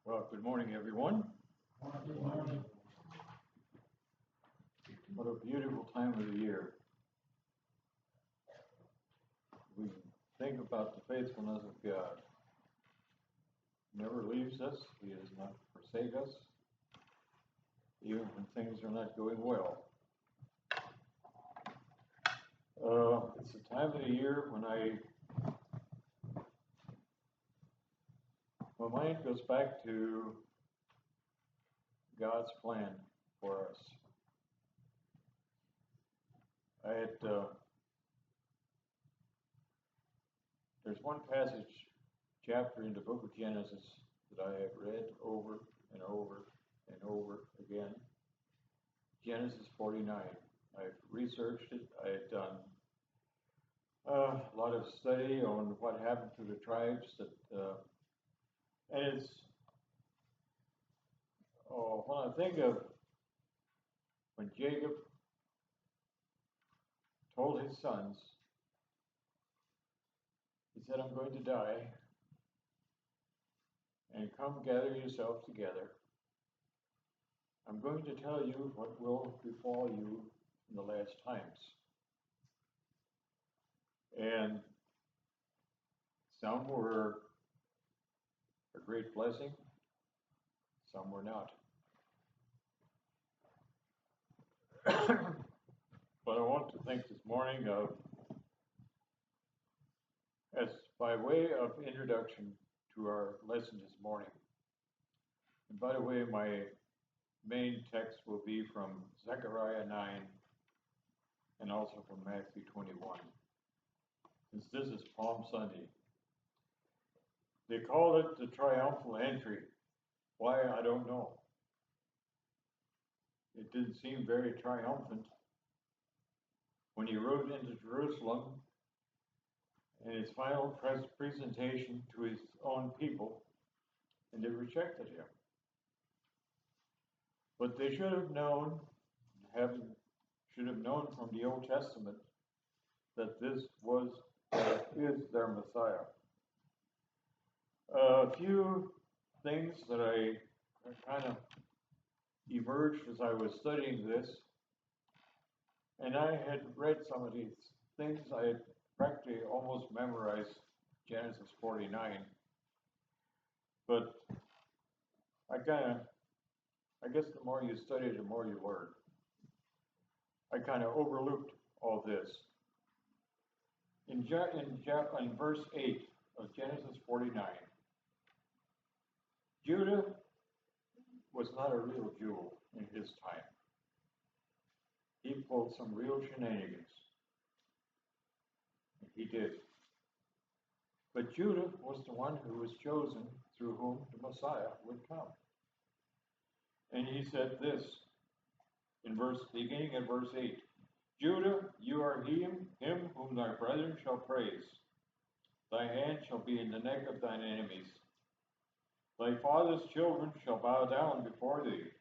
Well, good morning, everyone. Good morning. What a beautiful time of the year. We think about the faithfulness of God. He never leaves us. He does not forsake us, even when things are not going well. It's a time of the year when my mind goes back to God's plan for us. There's one chapter in the book of Genesis that I have read over and over and over again. Genesis 49. I've researched it. I've done a lot of study on what happened to the tribes and it's when I think of when Jacob told his sons, he said, I'm going to die, and come gather yourselves together. I'm going to tell you what will befall you in the last times. And some were a great blessing, some were not. But I want to think this morning of, as by way of introduction to our lesson this morning. And by the way, my main text will be from Zechariah 9 and also from Matthew 21. Since this is Palm Sunday, they call it the Triumphal entry. Why, I don't know. It didn't seem very triumphant when he rode into Jerusalem in his final presentation to his own people, and they rejected him. But they should have known from the Old Testament that this is their Messiah. A few things that I kind of emerged as I was studying this, and I had read some of these things. I had practically almost memorized Genesis 49, but I guess the more you study, the more you learn. I kind of overlooked all this. In verse 8 of Genesis 49, Judah was not a real Jew in his time. He pulled some real shenanigans. He did. But Judah was the one who was chosen through whom the Messiah would come. And he said this beginning at verse 8. Judah, you are him whom thy brethren shall praise. Thy hand shall be in the neck of thine enemies. Thy father's children shall bow down before thee.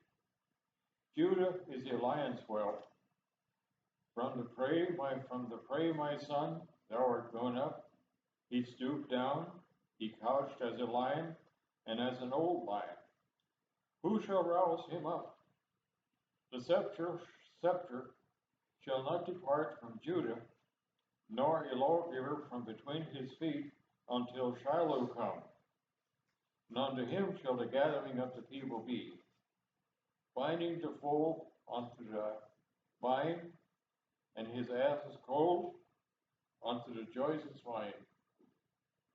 Judah is a lion's whelp. From the prey, my son, thou art gone up. He stooped down, he couched as a lion, and as an old lion. Who shall rouse him up? The scepter shall not depart from Judah, nor a lawgiver from between his feet, until Shiloh come. And unto him shall the gathering of the people be, binding the foal unto the vine, and his ass's colt unto the joyous wine.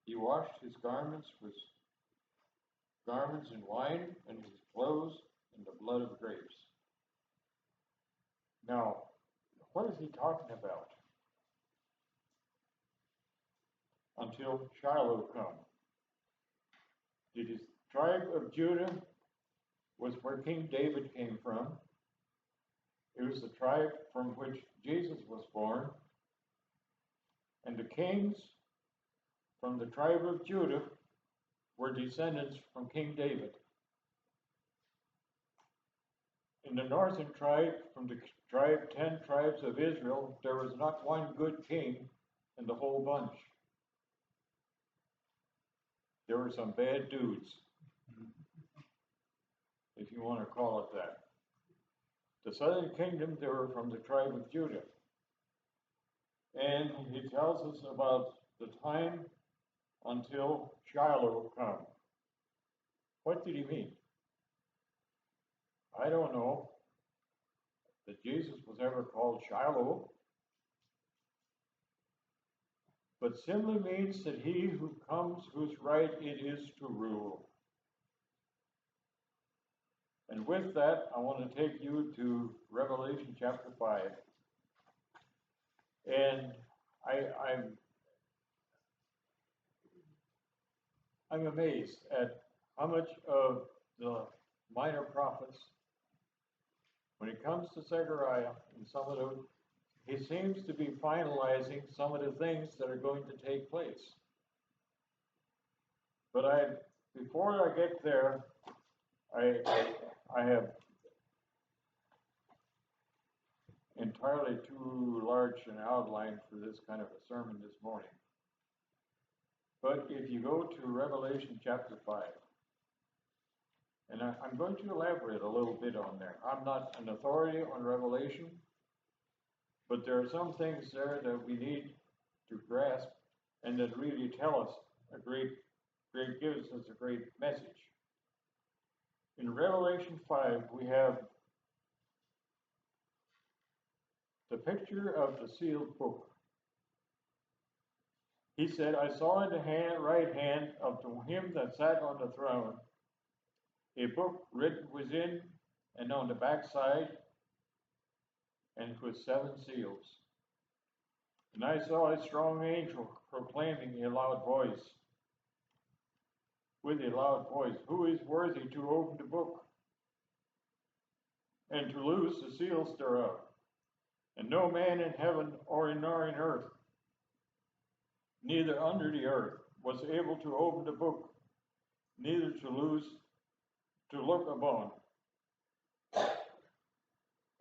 He washed his garments in wine, and his clothes in the blood of grapes. Now, what is he talking about? Until Shiloh come. The tribe of Judah was where King David came from. It was the tribe from which Jesus was born. And the kings from the tribe of Judah were descendants from King David. In the northern tribe, from the 10 tribes of Israel, there was not one good king in the whole bunch. There were some bad dudes. if you want to call it that. The southern kingdom, they were from the tribe of Judah. And he tells us about the time until Shiloh come. What did he mean? I don't know that Jesus was ever called Shiloh, but simply means that he who comes, whose right it is to rule. And with that, I want to take you to Revelation chapter 5. And I'm amazed at how much of the minor prophets, when it comes to Zechariah and some of them, he seems to be finalizing some of the things that are going to take place. But before I get there, I have entirely too large an outline for this kind of a sermon this morning. But if you go to Revelation chapter 5, and I'm going to elaborate a little bit on there. I'm not an authority on Revelation, but there are some things there that we need to grasp and that really tell us gives us a great message. In Revelation 5, we have the picture of the sealed book. He said, I saw in the right hand of him that sat on the throne a book written within and on the backside, and with 7 seals. And I saw a strong angel proclaiming with a loud voice, who is worthy to open the book and to loose the seals thereof? And no man in heaven nor in earth, neither under the earth, was able to open the book, neither to look upon.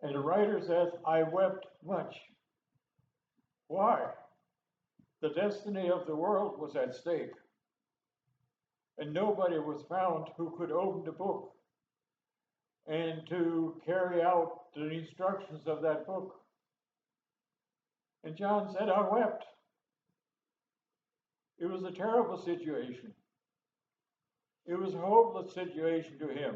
And the writer says, I wept much. Why? The destiny of the world was at stake, and nobody was found who could open the book and to carry out the instructions of that book. And John said, I wept. It was a terrible situation. It was a hopeless situation to him.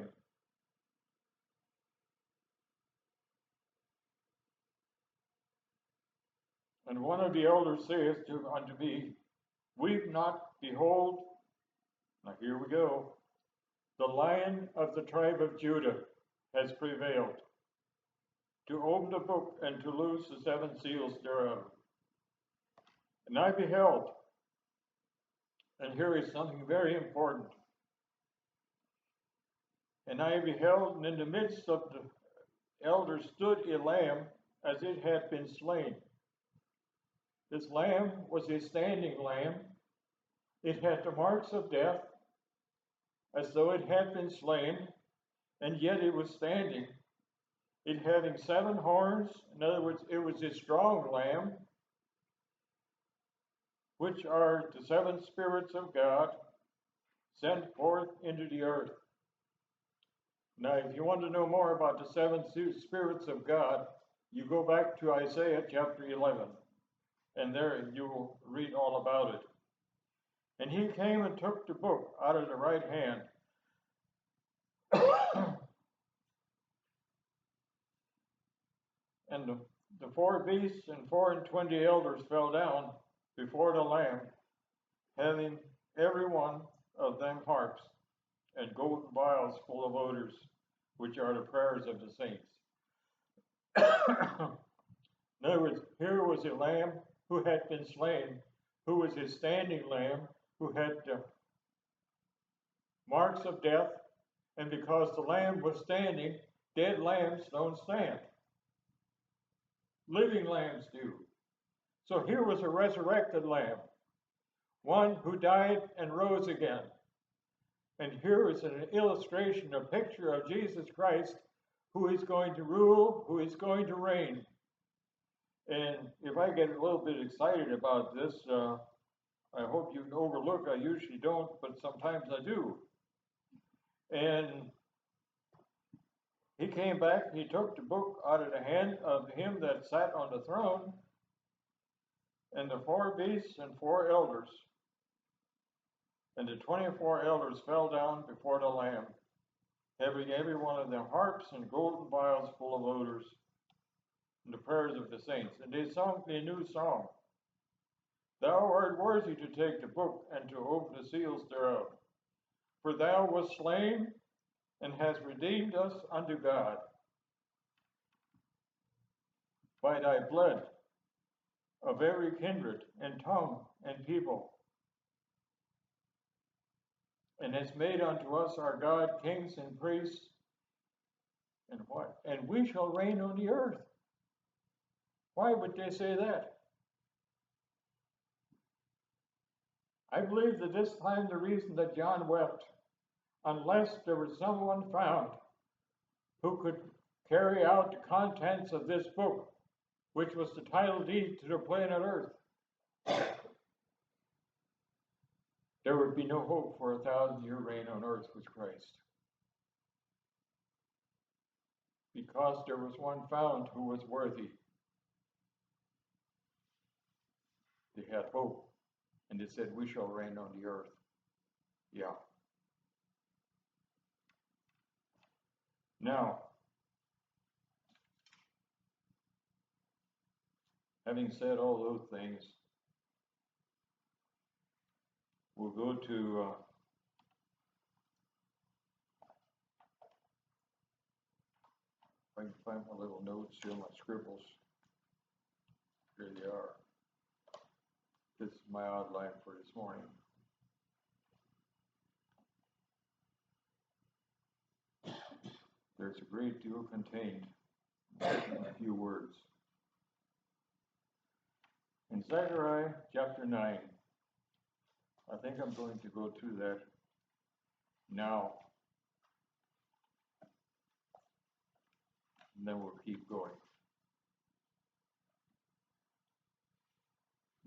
And one of the elders saith unto me, weep not, behold, now here we go, the Lion of the tribe of Judah has prevailed to open the book and to loose the 7 seals thereof. And I beheld, and here is something very important, and I beheld, and in the midst of the elders stood a lamb as it had been slain. This lamb was a standing lamb. It had the marks of death, as though it had been slain, and yet it was standing. It having 7 horns, in other words, it was a strong lamb, which are the 7 spirits of God sent forth into the earth. Now, if you want to know more about the 7 spirits of God, you go back to Isaiah chapter 11, and there you will read all about it. And he came and took the book out of the right hand. And the 4 beasts and 24 elders fell down before the Lamb, having every one of them harps and golden vials full of odors, which are the prayers of the saints. In other words, here was a lamb who had been slain, who was a standing lamb, who had marks of death, and because the lamb was standing, dead lambs don't stand. Living lambs do. So here was a resurrected lamb, one who died and rose again. And here is an illustration, a picture of Jesus Christ, who is going to rule, who is going to reign. And if I get a little bit excited about this, I hope you can overlook. I usually don't, but sometimes I do. And He came back, he took the book out of the hand of him that sat on the throne, and the 4 beasts and 4 elders. And the 24 elders fell down before the Lamb, having every one of them harps and golden vials full of odors, and the prayers of the saints. And they sung a new song. Thou art worthy to take the book and to open the seals thereof. For thou wast slain and hast redeemed us unto God by thy blood of every kindred and tongue and people, and hast made unto us our God kings and priests, and what? And we shall reign on the earth. Why would they say that? I believe that this time the reason that John wept, unless there was someone found who could carry out the contents of this book, which was the title deed to the planet Earth, there would be no hope for a 1,000-year reign on earth with Christ. Because there was one found who was worthy. They had hope, and they said, we shall reign on the earth. Yeah. Now, having said all those things, we'll go to if I can find my little notes here, my scribbles. Here they are. This is my outline for this morning. There's a great deal contained in a few words. In Zechariah chapter 9, I think I'm going to go through that now, and then we'll keep going.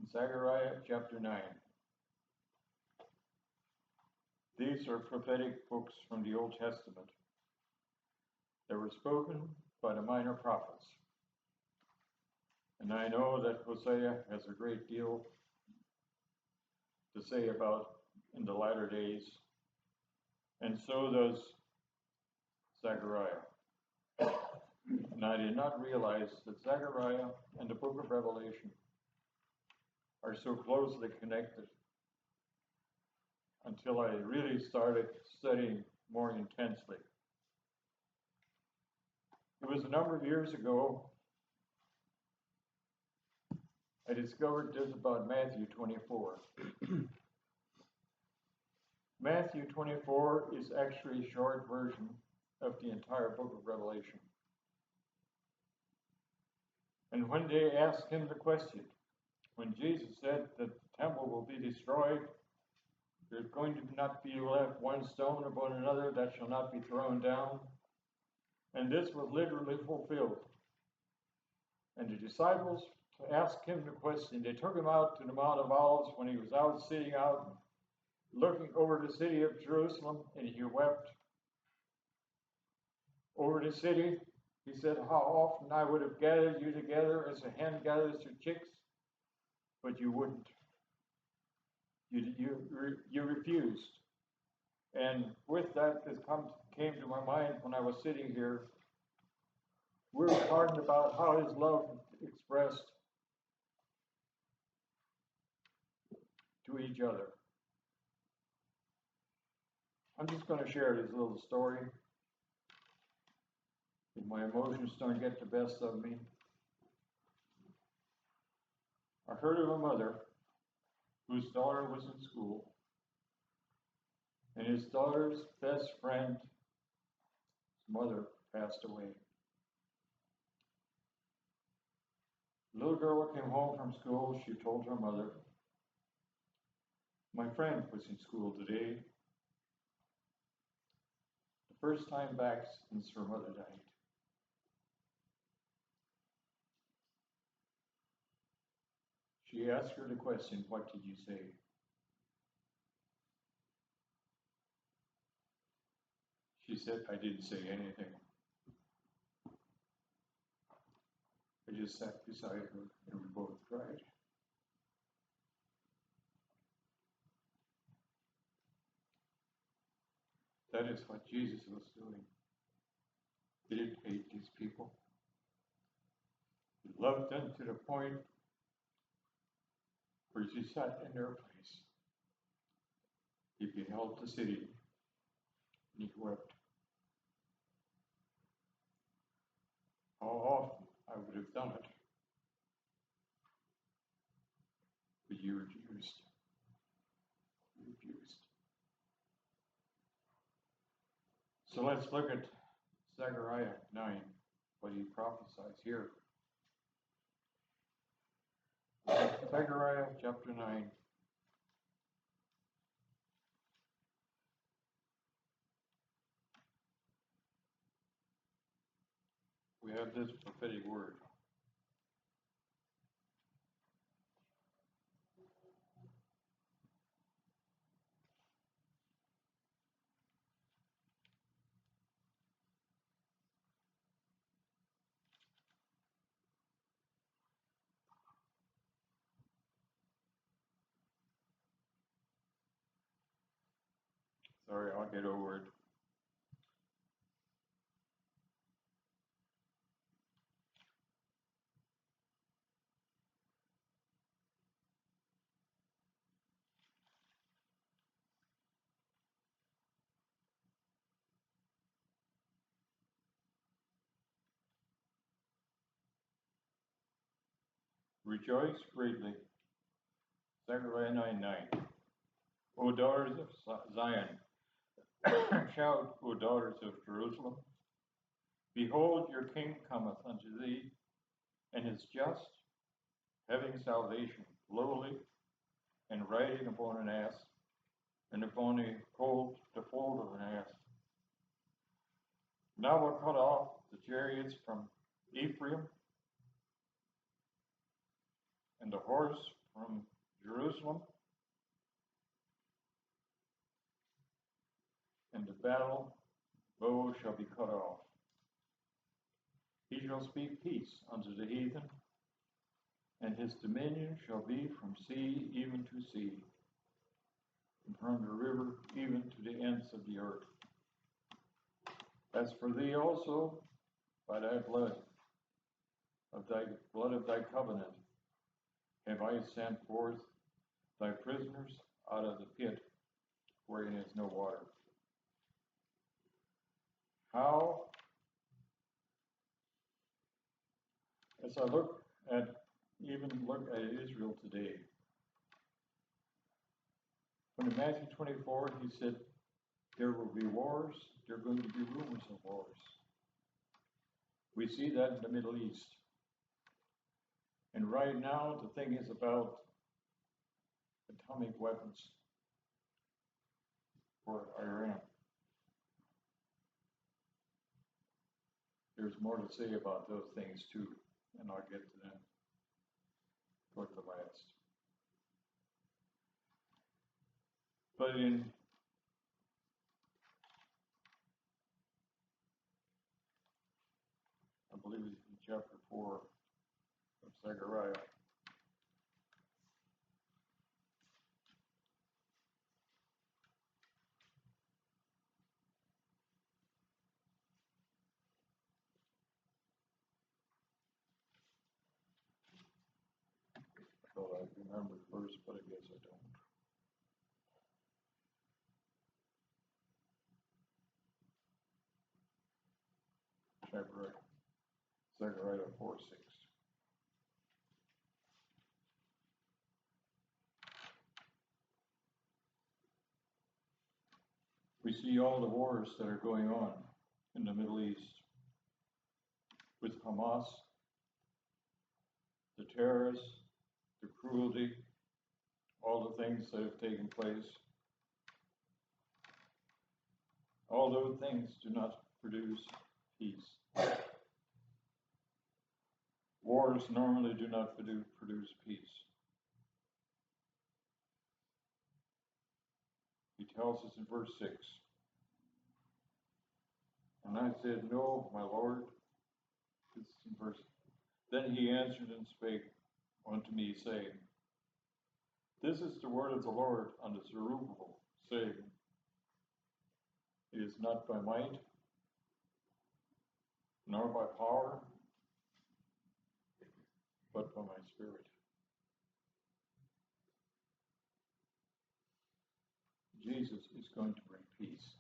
In Zechariah chapter 9, these are prophetic books from the Old Testament that were spoken by the minor prophets. And I know that Hosea has a great deal to say about in the latter days, and so does Zechariah. And I did not realize that Zechariah and the book of Revelation are so closely connected until I really started studying more intensely. It was a number of years ago I discovered this about Matthew 24. Matthew 24 is actually a short version of the entire book of Revelation. And when they asked him the question, when Jesus said that the temple will be destroyed, there's going to not be left one stone upon another that shall not be thrown down. And this was literally fulfilled. And the disciples asked him the question. They took him out to the Mount of Olives when he was out sitting out, looking over the city of Jerusalem, and he wept over the city. He said, how often I would have gathered you together as a hen gathers her chicks, but you wouldn't. You refused. And with that, came to my mind when I was sitting here. We were talking about how his love expressed to each other. I'm just going to share this little story. If my emotions don't get the best of me. I heard of a mother whose daughter was in school, and his daughter's best friend's mother passed away. The little girl came home from school. She told her mother, my friend was in school today. The first time back since her mother died. She asked her the question, what did you say? She said, I didn't say anything. I just sat beside her and we both cried. That is what Jesus was doing. He didn't hate these people. He loved them to the point where he sat in their place. He beheld the city and he wept. How often I would have done it, but you refused. You refused. So let's look at Zechariah 9, what he prophesies here. Zechariah chapter 9. We have this prophetic word. Sorry, I'll get over it. Rejoice greatly. Zechariah 9:9. O daughters of Zion, shout, O daughters of Jerusalem. Behold, your king cometh unto thee, and is just, having salvation, lowly, and riding upon an ass, and upon the foal of an ass. Now will cut off the chariots from Ephraim, and the horse from Jerusalem, and the battle bow shall be cut off. He shall speak peace unto the heathen, and his dominion shall be from sea even to sea, and from the river even to the ends of the earth. As for thee also, by thy blood of thy covenant, have I sent forth thy prisoners out of the pit wherein is no water. How, as I look at Israel today, when in Matthew 24 he said, there will be wars, there are going to be rumors of wars. We see that in the Middle East. And right now, the thing is about atomic weapons for Iran. There's more to say about those things too, and I'll get to them toward the last. But I believe it's in chapter 4 of Zechariah, I thought I remembered first, but I guess I don't. Zechariah 4:6. We see all the wars that are going on in the Middle East with Hamas, the terrorists, the cruelty, all the things that have taken place. All those things do not produce peace. Wars normally do not produce peace. He tells us in verse 6, and I said, no, my Lord, this is in verse, Then he answered and spake unto me, saying, This is the word of the Lord unto Zerubbabel, saying, It is not by might, nor by power, but by my Spirit. Jesus is going to bring peace.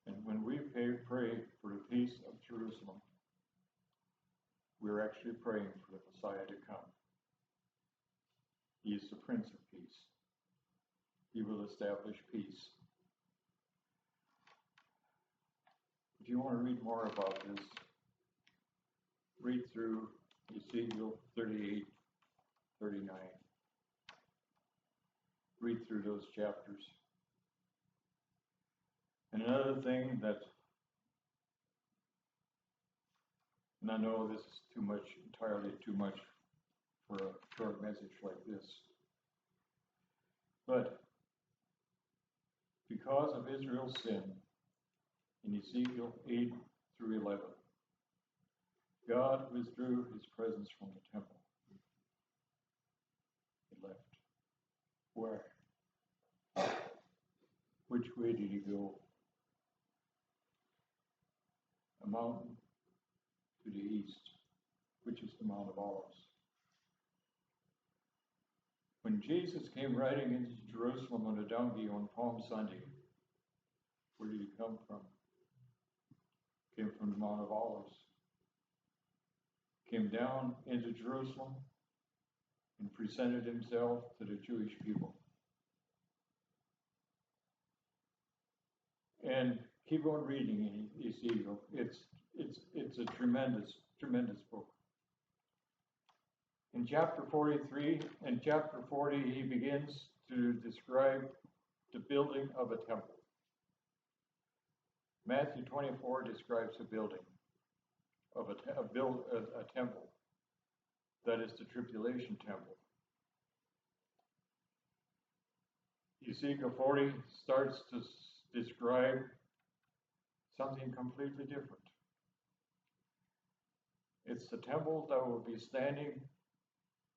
And when we pray for the peace of Jerusalem, we're actually praying for the Messiah to come. He is the Prince of Peace. He will establish peace. If you want to read more about this, read through Ezekiel 38, 39. Read through those chapters. And another thing that, and I know this is too much, entirely too much for a short message like this, but because of Israel's sin, in Ezekiel 8 through 11, God withdrew his presence from the temple. He left. Where? Which way did he go? A mountain to the east, which is the Mount of Olives. When Jesus came riding into Jerusalem on a donkey on Palm Sunday, where did he come from? Came from the Mount of Olives. Came down into Jerusalem and presented himself to the Jewish people. And keep on reading in Ezekiel. It's a tremendous, tremendous book. In chapter 43 and chapter 40, he begins to describe the building of a temple. Matthew 24 describes the building of a temple. That is the tribulation temple. Ezekiel 40 starts to describe something completely different. It's the temple that will be standing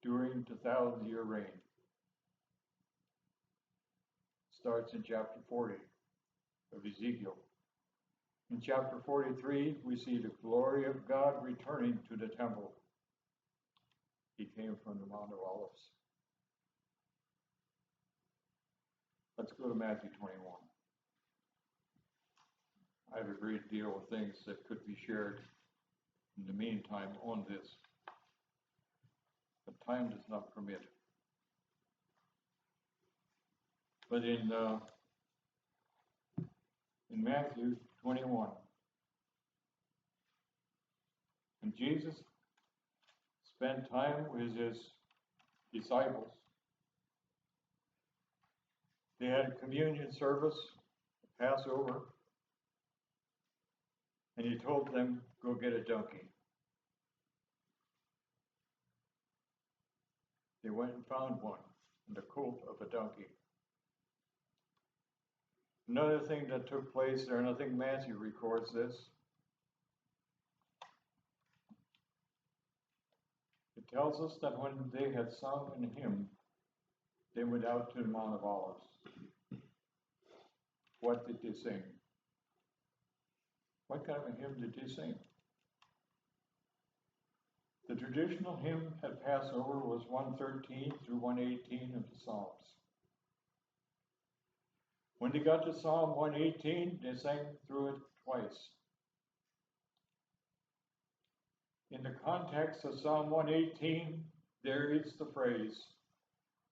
during the 1,000-year reign. Starts in chapter 40 of Ezekiel. In chapter 43, we see the glory of God returning to the temple. He came from the Mount of Olives. Let's go to Matthew 21. I have a great deal of things that could be shared in the meantime on this, but time does not permit. But in Matthew 21, and Jesus spent time with his disciples. They had a communion service, a Passover, and he told them, go get a donkey. They went and found one, the colt of a donkey. Another thing that took place there, and I think Matthew records this, it tells us that when they had sung an hymn, they went out to the Mount of Olives. What did they sing? What kind of a hymn did they sing? The traditional hymn at Passover was 113 through 118 of the Psalms. When they got to Psalm 118, they sang through it twice. In the context of Psalm 118, there is the phrase,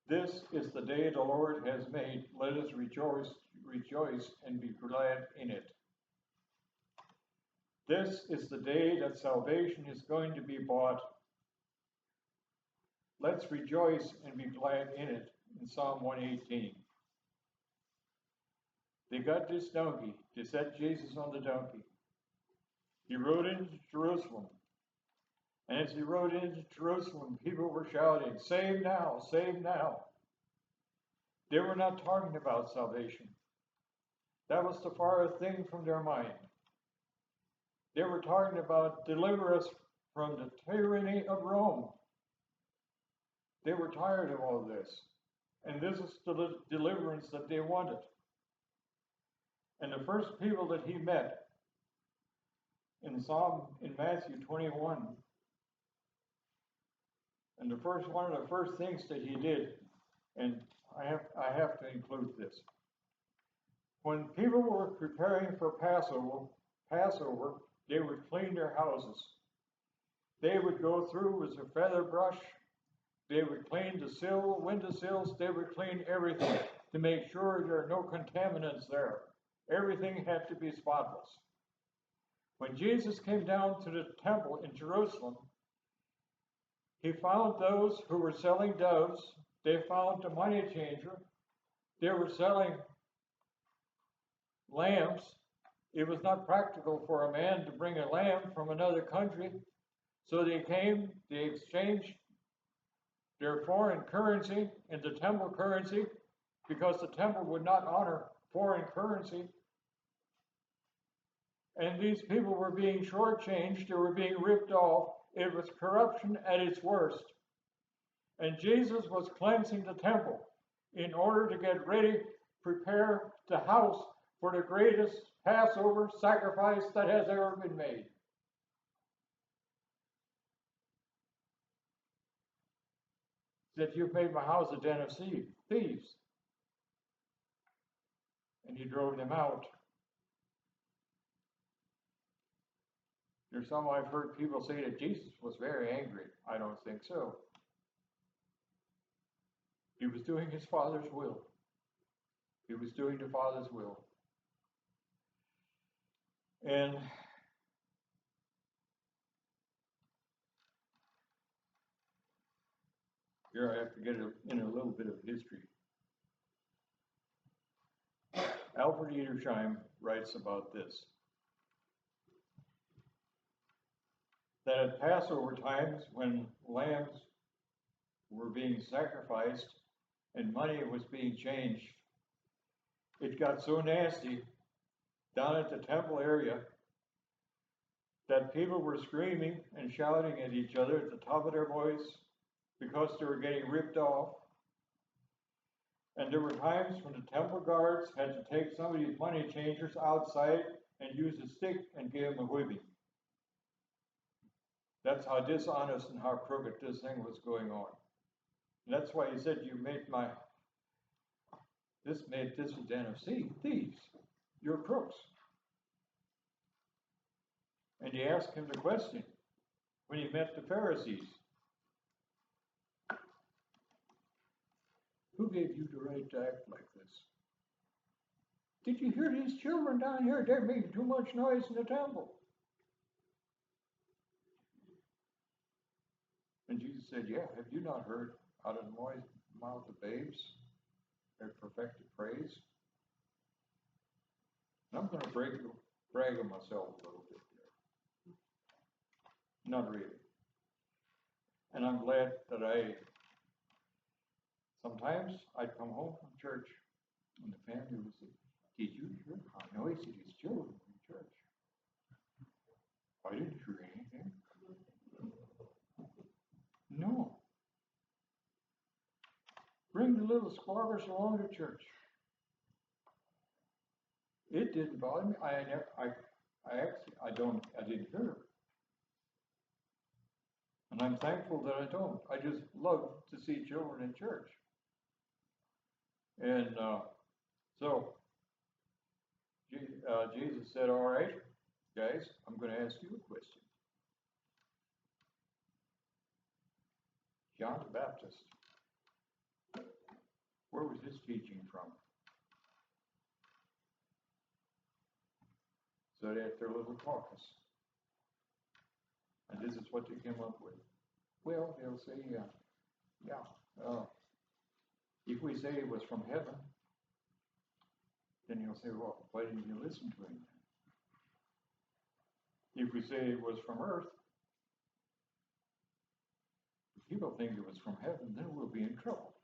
this is the day the Lord has made. Let us rejoice and be glad in it. This is the day that salvation is going to be bought. Let's rejoice and be glad in it in Psalm 118. They got this donkey. They set Jesus on the donkey. He rode into Jerusalem. And as he rode into Jerusalem, people were shouting, save now, save now. They were not talking about salvation. That was the farthest thing from their mind. They were talking about deliver us from the tyranny of Rome. They were tired of all this. And this is the deliverance that they wanted. And the first people that he met in Matthew 21, and one of the first things that he did, and I have to include this. When people were preparing for Passover, they would clean their houses. They would go through with a feather brush. They would clean the windowsills. They would clean everything to make sure there are no contaminants there. Everything had to be spotless. When Jesus came down to the temple in Jerusalem, he found those who were selling doves. They found the money changer. They were selling lambs. It was not practical for a man to bring a lamb from another country. So they came, they exchanged their foreign currency into temple currency because the temple would not honor foreign currency. And these people were being shortchanged. They were being ripped off. It was corruption at its worst. And Jesus was cleansing the temple in order to get ready, prepare the house for the greatest Passover sacrifice that has ever been made. That you've made my house a den of thieves. And he drove them out. There's some I've heard people say that Jesus was very angry. I don't think so. He was doing his Father's will. He was doing the Father's will. And here I have to get in a little bit of history. Alfred Edersheim writes about this. That at Passover times, when lambs were being sacrificed and money was being changed, it got so nasty down at the temple area that people were screaming and shouting at each other at the top of their voice because they were getting ripped off. And there were times when the temple guards had to take some of these money changers outside and use a stick and give them a whipping. That's how dishonest and how crooked this thing was going on. And that's why he said, this a den of thieves. You're crooks. And he asked him the question when he met the Pharisees. Who gave you the right to act like this? Did you hear these children down here? They're making too much noise in the temple. And Jesus said, yeah, have you not heard out of the mouth of babes their perfected praise? And I'm going to brag on myself a little bit there. Not really. And I'm glad that sometimes I'd come home from church and the family would say, did you hear how noisy these children were in church? I didn't hear anything. No. Bring the little squabbers along to church. It didn't bother me. I didn't hear it. And I'm thankful that I don't. I just love to see children in church. And so Jesus said, all right, guys, I'm going to ask you a question. John the Baptist, where was his teaching from? So they had their little caucus. And this is what they came up with. Well, they'll say, if we say it was from heaven, then he'll say, well, why didn't you listen to him? If we say it was from earth, if people think it was from heaven, then we'll be in trouble.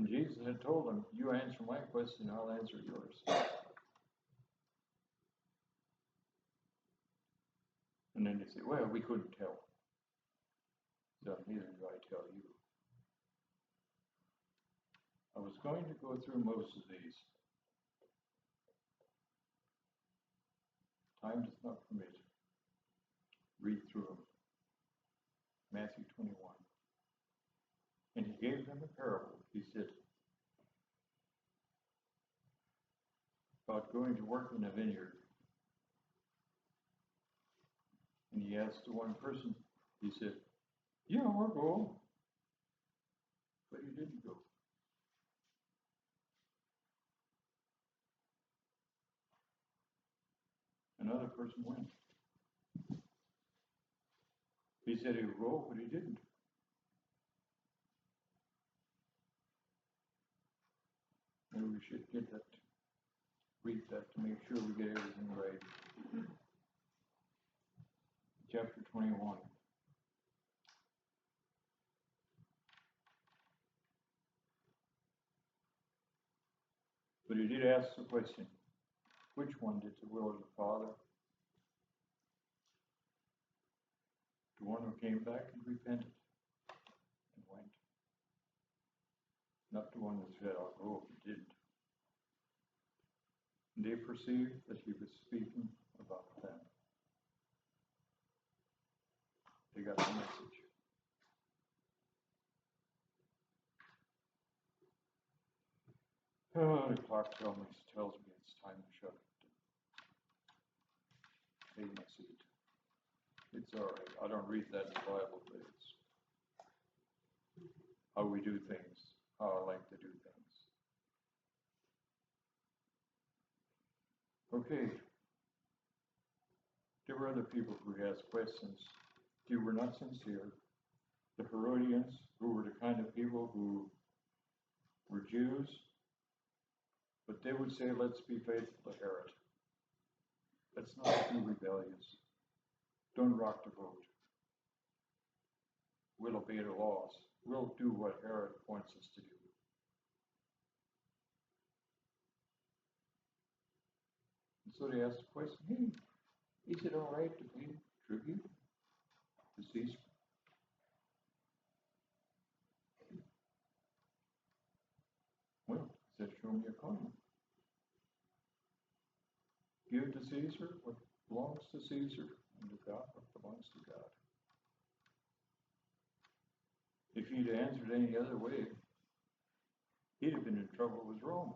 And Jesus had told him, you answer my question, I'll answer yours. And then they say, well, we couldn't tell. So neither do I tell you. I was going to go through most of these. Time does not permit. Read through them. Matthew 21. And he gave them a parable. He said, about going to work in a vineyard. And he asked the one person, he said, yeah, I'll go. But he didn't go. Another person went. He said he would go, but he didn't. Maybe we should get that, read that to make sure we get everything right. Chapter 21. But he did ask the question, which one did the will of the Father? The one who came back and repented and went. Not the one that said, I'll go, if he didn't. And they perceived that he was speaking about them. They got the message. Oh, the clock tells me it's time to shut it. Take my seat. It's all right. I don't read that in the Bible, but it's how we do things, how I like to do things. Okay. There were other people who asked questions. They were not sincere. The Herodians, who were the kind of people who were Jews, but they would say, let's be faithful to Herod. Let's not be rebellious. Don't rock the boat. We'll obey the laws. We'll do what Herod wants us to do. And so they asked the question, hey, is it all right to pay tribute to Caesar? Well, he said, show me a coin. Give to Caesar what belongs to Caesar, and to God what belongs to God. If he'd answered any other way, he'd have been in trouble with Rome.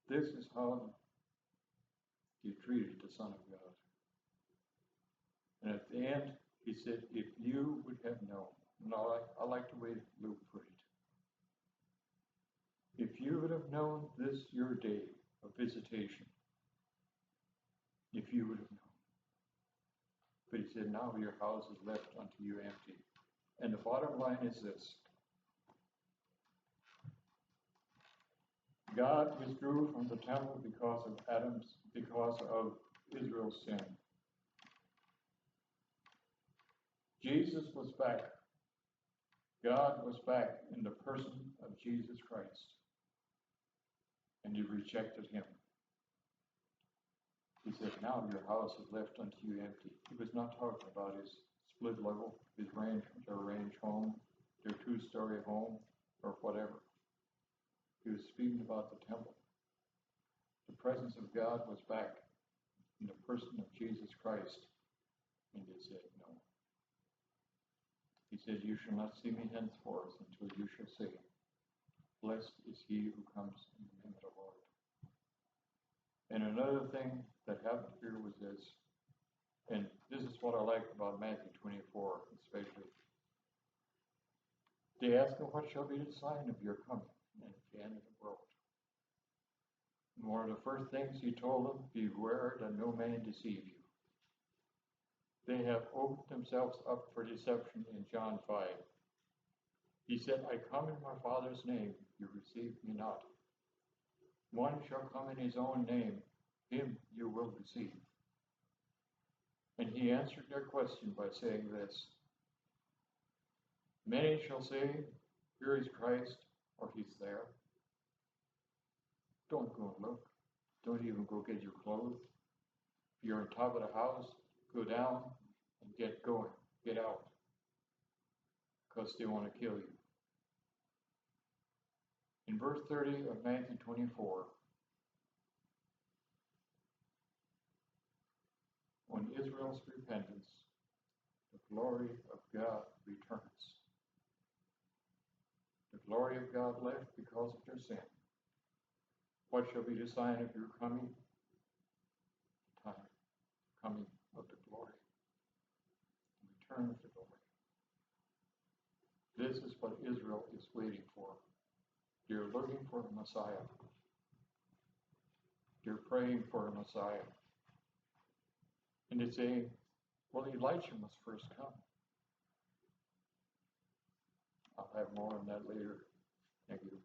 This is how you treated the Son of God. And at the end, he said, if you would have known, and I like the way Luke put it. If you would have known this your day of visitation, if you would have known. But he said, now your house is left unto you empty. And the bottom line is this. God withdrew from the temple because of Israel's sin. Jesus was back. God was back in the person of Jesus Christ. And you rejected him. He said, now your house is left unto you empty. He was not talking about his split level, their range home, their two-story home, or whatever. He was speaking about the temple. The presence of God was back in the person of Jesus Christ. And they said, no. He said, you shall not see me henceforth until you shall say, blessed is he who comes in the name of the Lord. And another thing that happened here was this, and this is what I like about Matthew 24, especially. They asked him, what shall be the sign of your coming and at the end of the world? And one of the first things he told them, beware that no man deceive you. They have opened themselves up for deception in John 5. He said, I come in my Father's name, you receive me not. One shall come in his own name, him you will receive. And he answered their question by saying this: Many shall say, Here is Christ, or he's there. Don't go and look. Don't even go get your clothes. If you're on top of the house, go down and get going. Get out. Because they want to kill you. In verse 30 of Matthew 24, on Israel's repentance, the glory of God returns. The glory of God left because of their sin. What shall be the sign of your coming? The time, coming of the glory, the return of the glory. This is what Israel is waiting for. They're looking for a Messiah. They're praying for a Messiah. And they're saying, well, Elijah must first come. I'll have more on that later. Thank you.